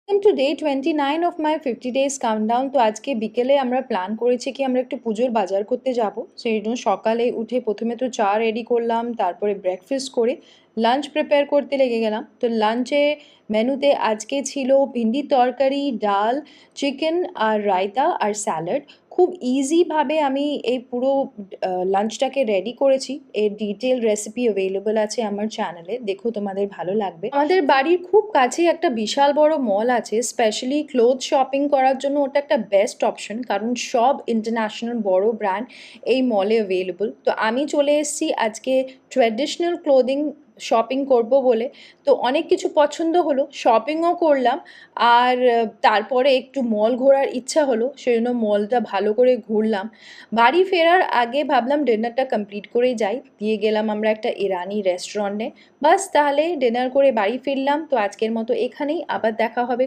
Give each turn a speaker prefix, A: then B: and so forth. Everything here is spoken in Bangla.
A: Welcome to day 29 of my 50 days countdown. তো আজকে বিকেলে আমরা প্ল্যান করেছি কি আমরা একটু পুজোর বাজার করতে যাব। সেই জন্য সকালে উঠে প্রথমে তো চা রেডি করলাম, তারপরে ব্রেকফাস্ট করে লাঞ্চ প্রিপেয়ার করতে লেগে গেলাম। তো লাঞ্চে মেনুতে আজকে ছিল ভিন্ডির তরকারি, ডাল, চিকেন আর রায়তা আর স্যালাড। খুব ইজিভাবে আমি এই পুরো লাঞ্চটাকে রেডি করেছি। এর ডিটেল রেসিপি অ্যাভেলেবল আছে আমার চ্যানেলে, দেখো তোমাদের ভালো লাগবে। আমাদের বাড়ির খুব কাছেই একটা বিশাল বড় মল আছে, স্পেশালি ক্লোথ শপিং করার জন্য ওটা একটা বেস্ট অপশন, কারণ সব ইন্টারন্যাশনাল বড় ব্র্যান্ড এই মলে অ্যাভেলেবল। তো আমি চলে এসেছি আজকে ট্র্যাডিশনাল ক্লোদিং শপিং করব বলে। তো অনেক কিছু পছন্দ হলো, শপিংও করলাম, আর তারপরে একটু মল ঘোরার ইচ্ছা হলো, সেই জন্য মলটা ভালো করে ঘুরলাম। বাড়ি ফেরার আগে ভাবলাম ডিনারটা কমপ্লিট করেই যাই, দিয়ে গেলাম আমরা একটা ইরানি রেস্টুরেন্টে। বাস তাহলে ডিনার করে বাড়ি ফিরলাম। তো আজকের মতো এখানেই, আবার দেখা হবে।